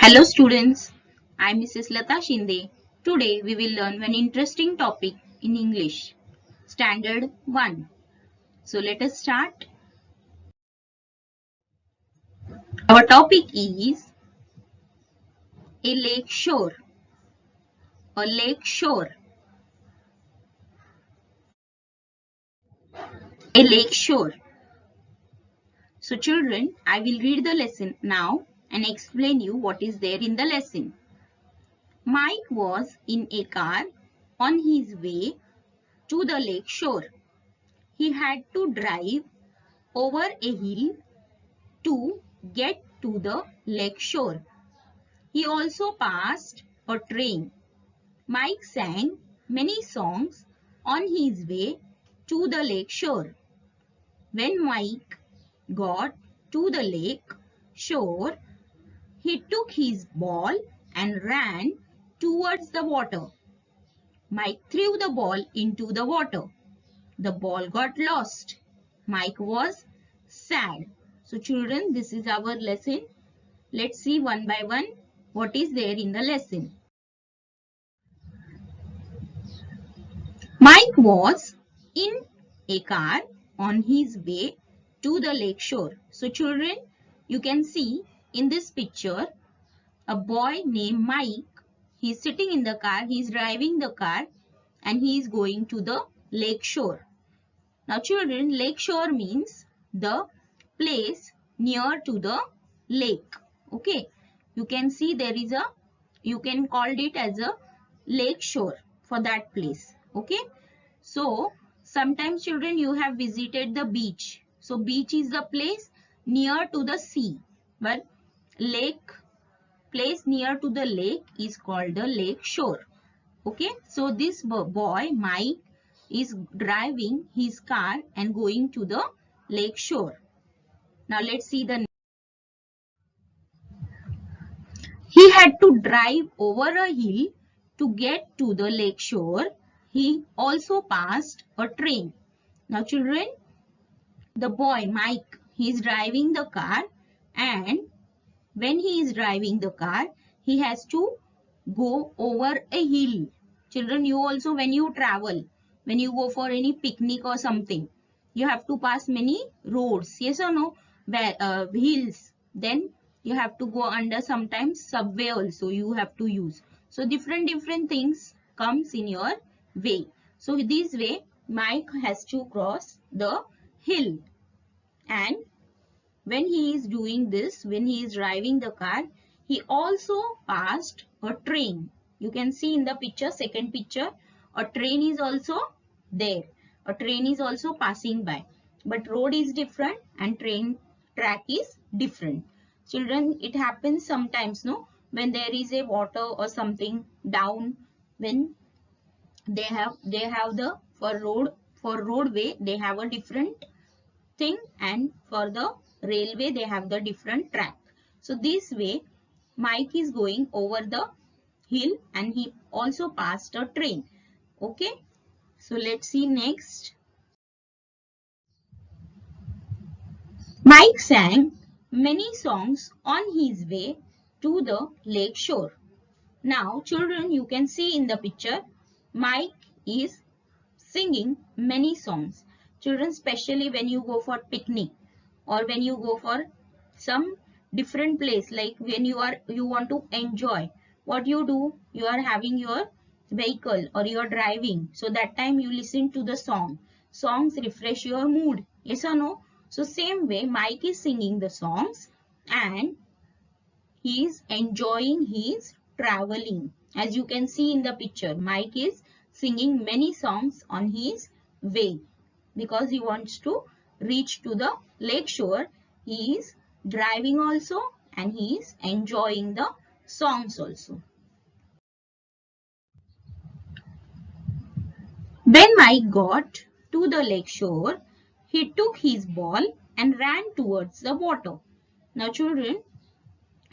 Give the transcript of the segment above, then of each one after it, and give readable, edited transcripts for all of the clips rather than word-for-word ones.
Hello students, I am Mrs. Lata Shinde. Today we will learn an interesting topic in English, Standard 1. So let us start. Our topic is a lake shore. A lake shore. A lake shore. So children, I will read the lesson now and explain you what is there in the lesson. Mike was in a car on his way to the lake shore. He had to drive over a hill to get to the lake shore. He also passed a train. Mike sang many songs on his way to the lake shore. When Mike got to the lake shore, he took his ball and ran towards the water. Mike threw the ball into the water. The ball got lost. Mike was sad. So children, this is our lesson. Let's see one by one what is there in the lesson. Mike was in a car on his way to the lake shore. So children, you can see in this picture a boy named Mike. He is sitting in the car, he is driving the car and he is going to the lake shore. Now children, lake shore means the place near to the lake. Okay, you can see there is a, you can call it as a lake shore for that place. Okay, so sometimes children you have visited the beach. So beach is the place near to the sea, but lake, place near to the lake is called the lake shore. Okay, so this boy Mike is driving his car and going to the lake shore. Now let's see the. He had to drive over a hill to get to the lake shore. He also passed a train. Now children, the boy Mike, he is driving the car, and when he is driving the car, he has to go over a hill. Children, you also when you travel, when you go for any picnic or something, you have to pass many roads, yes or no, where, hills. Then you have to go under sometimes subway also you have to use. So different things comes in your way. So this way Mike has to cross the hill, and when he is doing this, when he is driving the car, he also passed a train. You can see in the picture, second picture, a train is also there. A train is also passing by. But road is different and train track is different. Children, it happens sometimes, no? When there is a water or something down, when they have the for roadway they have a different thing, and for the railway they have the different track. So this way Mike is going over the hill and he also passed a train. Okay, so let's see next. Mike sang many songs on his way to the lake shore. Now children, you can see in the picture Mike is singing many songs. Children, especially when you go for picnic or when you go for some different place, like when you want to enjoy, what you do, you are having your vehicle or you are driving, so that time you listen to the songs refresh your mood, yes or no? So same way Mike is singing the songs and he is enjoying his traveling. As you can see in the picture, Mike is singing many songs on his way because he wants to reach to the lake shore. He is driving also and he is enjoying the songs also. When Mike got to the lake shore, he took his ball and ran towards the water. Now children,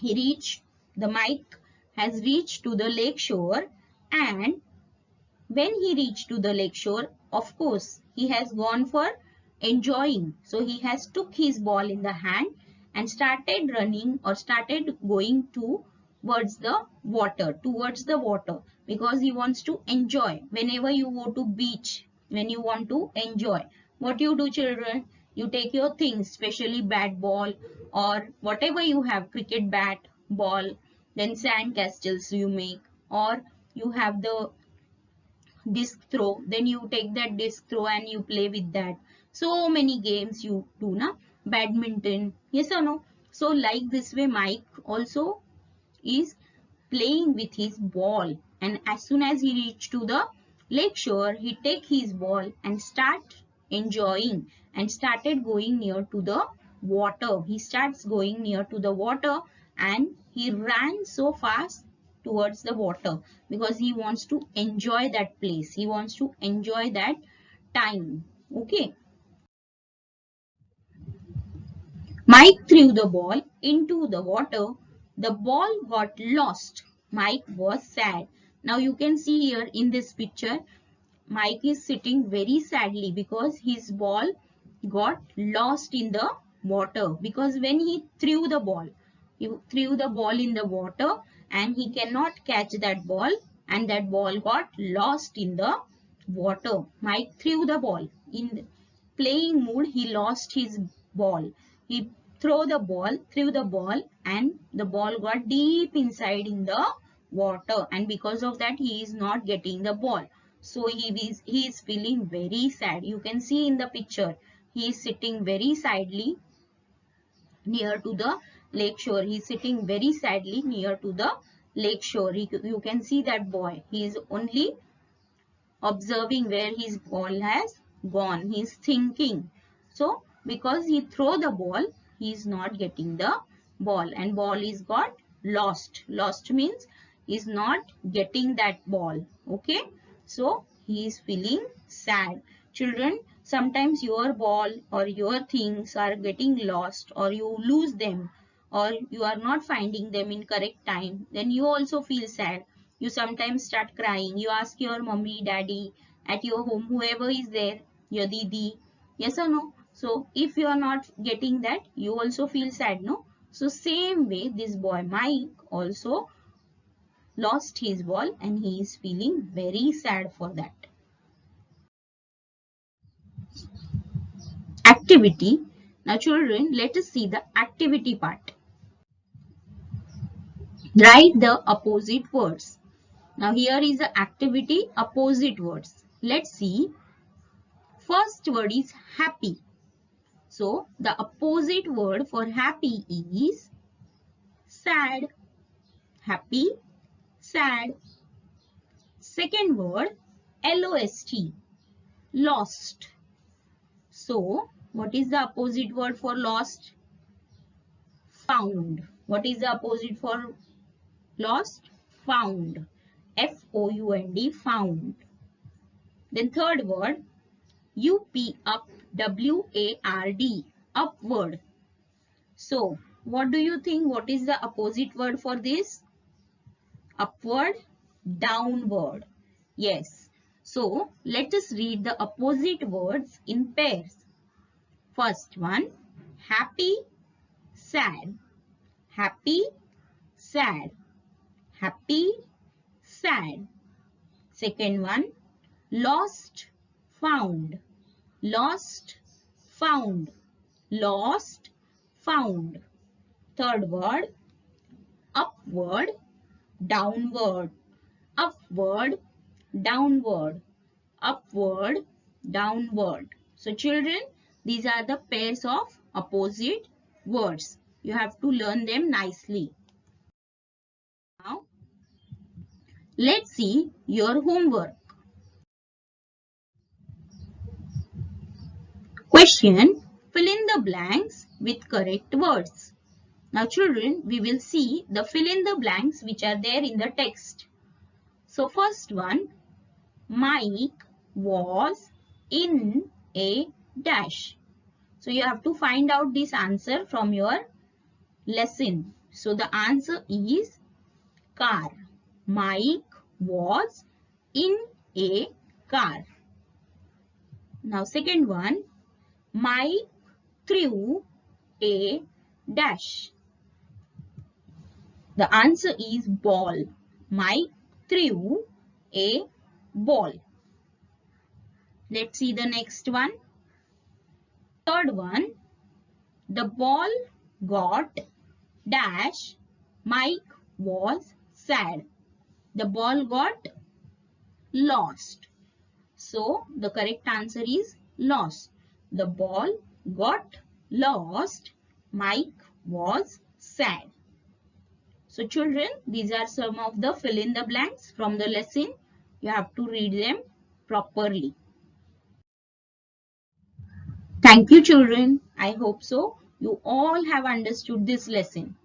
the Mike has reached to the lake shore, and when he reached to the lake shore, of course, he has gone for enjoying. So he has took his ball in the hand and started running or started going to towards the water, because he wants to enjoy. Whenever you go to beach, when you want to enjoy, what you do, children? You take your things, especially bat ball or whatever you have, cricket bat, ball, then sand castles you make, or you have the disc throw, then you take that disc throw and you play with that. So many games you do, na? Badminton, yes or no? So like this way, Mike also is playing with his ball, and as soon as he reach to the lake shore, he take his ball and start enjoying, and started going near to the water. He starts going near to the water, and he ran so fast towards the water, because he wants to enjoy that place, he wants to enjoy that time. Okay, Mike threw the ball into the water. The ball got lost. Mike was sad. Now you can see here in this picture, Mike is sitting very sadly because his ball got lost in the water. Because when he threw the ball in the water, and he cannot catch that ball, and that ball got lost in the water. Mike threw the ball. In playing mood, he lost his ball. He threw the ball, and the ball got deep inside in the water, and because of that he is not getting the ball. So he is feeling very sad. You can see in the picture, he is sitting very sadly near to the lake shore. He is sitting very sadly near to the lake shore. You can see that boy. He is only observing where his ball has gone. He is thinking. So because he throw the ball, he is not getting the ball, and ball is got lost. Lost means is not getting that ball. Okay. So he is feeling sad. Children, sometimes your ball or your things are getting lost, or you lose them, or you are not finding them in correct time, then you also feel sad. You sometimes start crying. You ask your mommy, daddy at your home, whoever is there, your didi, yes or no? So if you are not getting that, you also feel sad, no? So same way, this boy Mike also lost his ball, and he is feeling very sad for that. Activity. Now children, let us see the activity part. Write the opposite words. Now here is the activity, opposite words. Let's see. First word is happy. So the opposite word for happy is sad. Happy, sad. Second word, L-O-S-T, lost. So what is the opposite word for lost? Found. What is the opposite for lost? Found. F-O-U-N-D, found. Then third word, U-P, up, W-A-R-D, upward. So what do you think? What is the opposite word for this? Upward, downward. Yes. So let us read the opposite words in pairs. First one, happy, sad. Happy, sad. Happy, sad. Second one, lost, found. Lost, found. Lost, found. Third word, upward, downward. Upward, downward. Upward, downward. So children, these are the pairs of opposite words. You have to learn them nicely. Now, let's see your homework. Question, fill in the blanks with correct words. Now children, we will see the fill in the blanks which are there in the text. So first one, Mike was in a dash. So you have to find out this answer from your lesson. So the answer is car. Mike was in a car. Now second one, Mike threw a dash. The answer is ball. Mike threw a ball. Let's see the next one. Third one. The ball got dash. Mike was sad. The ball got lost. So the correct answer is lost. The ball got lost. Mike was sad. So children, these are some of the fill in the blanks from the lesson. You have to read them properly. Thank you children. I hope so. You all have understood this lesson.